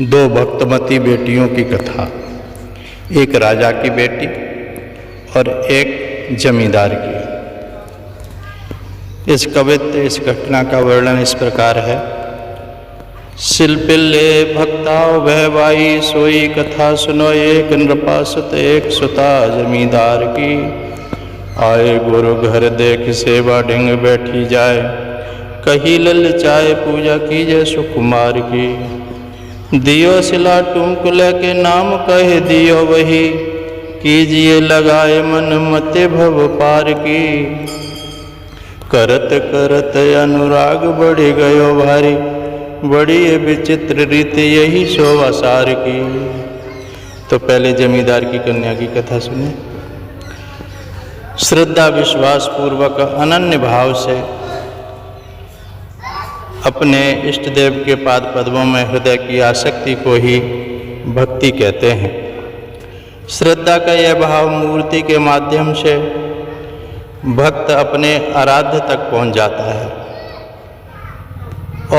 दो भक्तमती बेटियों की कथा। एक राजा की बेटी और एक जमींदार की। इस कवित्व इस घटना का वर्णन इस प्रकार है। शिल्पिल्ले भक्ताओ बहबाई सोई कथा सुनो, एक नृपासुत एक सुता जमींदार की। आए गुरु घर देख सेवा ढिंग बैठी जाए, कही ललचाए पूजा कीजे सुकुमार की। दियो सिला टूंकुल के नाम कह दियो वही, कीजिए लगाए मन मते भव पार की। करत करत अनुराग बढ़ी गयो भारी, बड़ी विचित्र रीति यही शोभासार की। तो पहले जमींदार की कन्या की कथा सुने। श्रद्धा विश्वास पूर्वक अनन्य भाव से अपने इष्ट देव के पाद पद्मों में हृदय की आसक्ति को ही भक्ति कहते हैं। श्रद्धा का यह भाव मूर्ति के माध्यम से भक्त अपने आराध्य तक पहुंच जाता है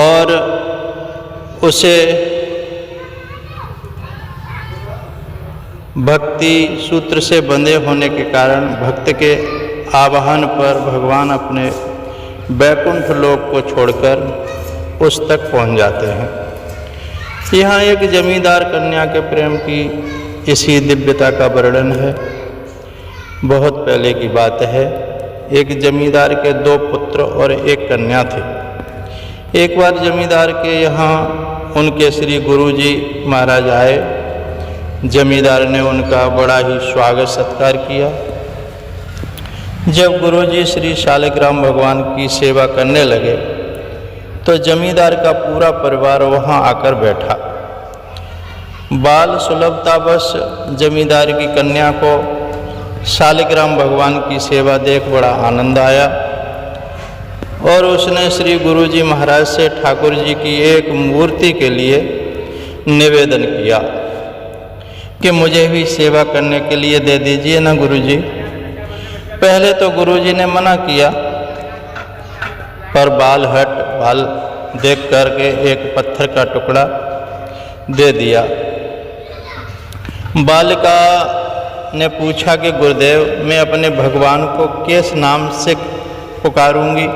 और उसे भक्ति सूत्र से बंधे होने के कारण भक्त के आवाहन पर भगवान अपने वैकुंठ लोक को छोड़कर उस तक पहुंच जाते हैं। यहाँ एक जमींदार कन्या के प्रेम की इसी दिव्यता का वर्णन है। बहुत पहले की बात है। एक जमींदार के दो पुत्र और एक कन्या थे। एक बार जमींदार के यहाँ उनके श्री गुरुजी महाराज आए। जमींदार ने उनका बड़ा ही स्वागत सत्कार किया। जब गुरुजी श्री शालिग्राम भगवान की सेवा करने लगे तो जमींदार का पूरा परिवार वहाँ आकर बैठा। बाल सुलभतावश जमींदार की कन्या को शालिग्राम भगवान की सेवा देख बड़ा आनंद आया और उसने श्री गुरुजी महाराज से ठाकुर जी की एक मूर्ति के लिए निवेदन किया कि मुझे भी सेवा करने के लिए दे दीजिए ना गुरुजी। पहले तो गुरुजी ने मना किया, पर बाल देख करके एक पत्थर का टुकड़ा दे दिया। बालिका ने पूछा कि गुरुदेव मैं अपने भगवान को किस नाम से पुकारूंगी?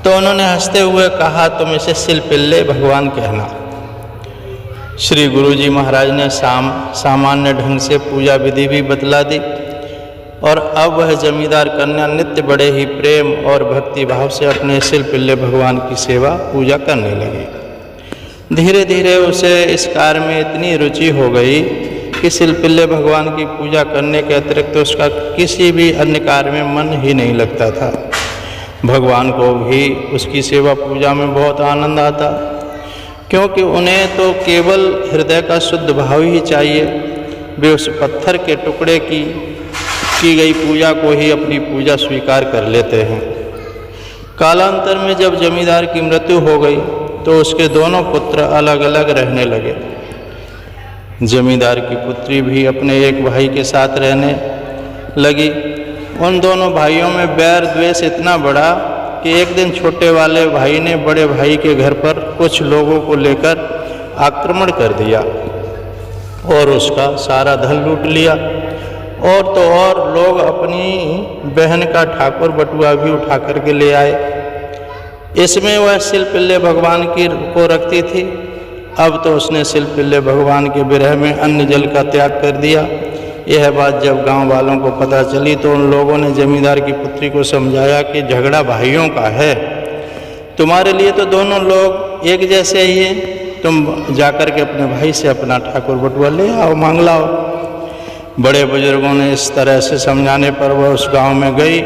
तो उन्होंने हंसते हुए कहा तुम इसे शिल्पिल्ले भगवान कहना। श्री गुरुजी महाराज ने सामान्य ढंग से पूजा विधि भी बतला दी और अब वह जमींदार कन्या नित्य बड़े ही प्रेम और भक्ति भाव से अपने शिल्पिल्ले भगवान की सेवा पूजा करने लगी। धीरे धीरे उसे इस कार्य में इतनी रुचि हो गई कि शिल्पिल्ले भगवान की पूजा करने के अतिरिक्त उसका किसी भी अन्य कार्य में मन ही नहीं लगता था। भगवान को भी उसकी सेवा पूजा में बहुत आनंद आता, क्योंकि उन्हें तो केवल हृदय का शुद्ध भाव ही चाहिए। वे उस पत्थर के टुकड़े की गई पूजा को ही अपनी पूजा स्वीकार कर लेते हैं। कालांतर में जब जमींदार की मृत्यु हो गई तो उसके दोनों पुत्र अलग अलग रहने लगे। जमींदार की पुत्री भी अपने एक भाई के साथ रहने लगी। उन दोनों भाइयों में बैर द्वेष इतना बढ़ा कि एक दिन छोटे वाले भाई ने बड़े भाई के घर पर कुछ लोगों को लेकर आक्रमण कर दिया और उसका सारा धन लूट लिया। और तो और लोग अपनी बहन का ठाकुर बटुआ भी उठा करके ले आए। इसमें वह शिल्पिल्ले भगवान की को रखती थी। अब तो उसने शिल्पिल्ले भगवान के विरह में अन्न जल का त्याग कर दिया। यह बात जब गांव वालों को पता चली तो उन लोगों ने जमींदार की पुत्री को समझाया कि झगड़ा भाइयों का है, तुम्हारे लिए तो दोनों लोग एक जैसे ही हैं, तुम जाकर के अपने भाई से अपना ठाकुर बटुआ ले आओ, मांग लाओ। बड़े बुजुर्गों ने इस तरह से समझाने पर वह उस गांव में गई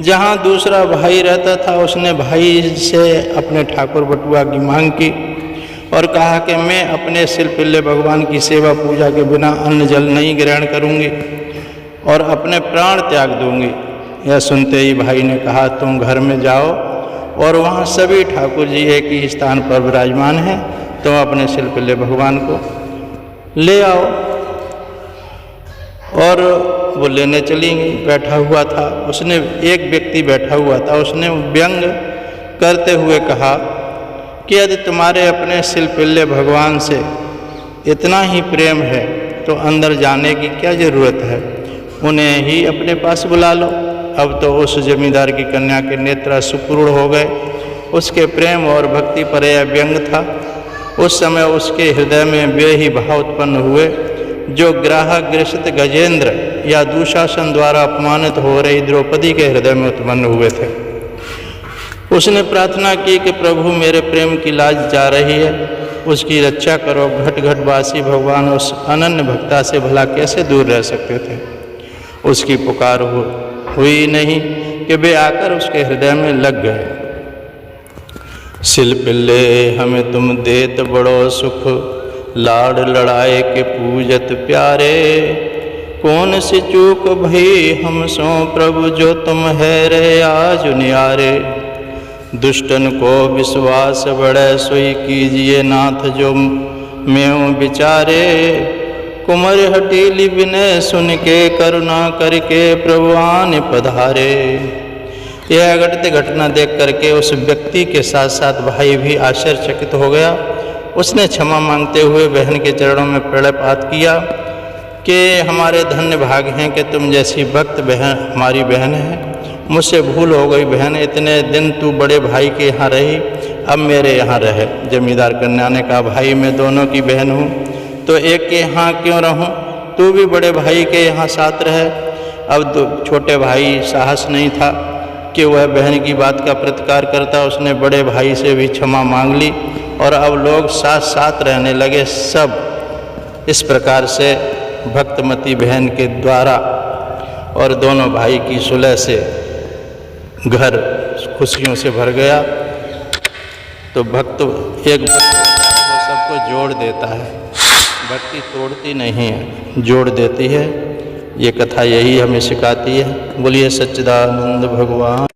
जहां दूसरा भाई रहता था। उसने भाई से अपने ठाकुर बटुआ की मांग की और कहा कि मैं अपने शिल्पिल्ले भगवान की सेवा पूजा के बिना अन्न जल नहीं ग्रहण करूंगी और अपने प्राण त्याग दूंगी। यह सुनते ही भाई ने कहा तुम घर में जाओ और वहाँ सभी ठाकुर जी एक ही स्थान पर विराजमान हैं, तुम अपने शिल्पिल्ले भगवान को ले आओ। और वो लेने चली गई। बैठा हुआ था एक व्यक्ति बैठा हुआ था। उसने व्यंग करते हुए कहा कि यदि तुम्हारे अपने सिलपिल्ले भगवान से इतना ही प्रेम है तो अंदर जाने की क्या ज़रूरत है, उन्हें ही अपने पास बुला लो। अब तो उस जमींदार की कन्या के नेत्र सुपूर्ण हो गए। उसके प्रेम और भक्ति पर यह व्यंग था। उस समय उसके हृदय में वे ही भाव उत्पन्न हुए जो ग्राहक ग्रसित गजेंद्र या दुशासन द्वारा अपमानित हो रही द्रौपदी के हृदय में उत्पन्न हुए थे। उसने प्रार्थना की कि प्रभु मेरे प्रेम की लाज जा रही है, उसकी रक्षा करो। घट घटवासी भगवान उस अनन्य भक्ता से भला कैसे दूर रह सकते थे। उसकी पुकार हुई नहीं कि वे आकर उसके हृदय में लग गए। सिलपिल्ले हमें तुम देत बड़ो सुख, लाड़ लड़ाए के पूजत प्यारे। कौन सी चूक भई हम सो प्रभु जो तुम है रे आज न्यारे। दुष्टन को विश्वास बढ़े सोई कीजिए नाथ जो मैं विचारे। कुमर हटीली विनय सुन के करुणा करके प्रभु आन पधारे। यह घटते घटना देख करके उस व्यक्ति के साथ साथ भाई भी आश्चर्यचकित हो गया। उसने क्षमा मांगते हुए बहन के चरणों में प्रणपात किया कि हमारे धन्य भाग हैं कि तुम जैसी भक्त बहन हमारी बहन है। मुझसे भूल हो गई बहन, इतने दिन तू बड़े भाई के यहाँ रही, अब मेरे यहाँ रहे। जमींदार कन्या ने कहा भाई मैं दोनों की बहन हूँ तो एक के यहाँ क्यों रहूँ, तू भी बड़े भाई के यहाँ साथ रहे। अब छोटे भाई साहस नहीं था कि वह बहन की बात का प्रतिकार करता। उसने बड़े भाई से भी क्षमा मांग ली और अब लोग साथ साथ रहने लगे। सब इस प्रकार से भक्तमती बहन के द्वारा और दोनों भाई की सुलह से घर खुशियों से भर गया। तो भक्त एक भक्त वो सबको जोड़ देता है, भक्ति तोड़ती नहीं है, जोड़ देती है। ये कथा यही हमें सिखाती है। बोलिए सच्चिदानंद भगवान।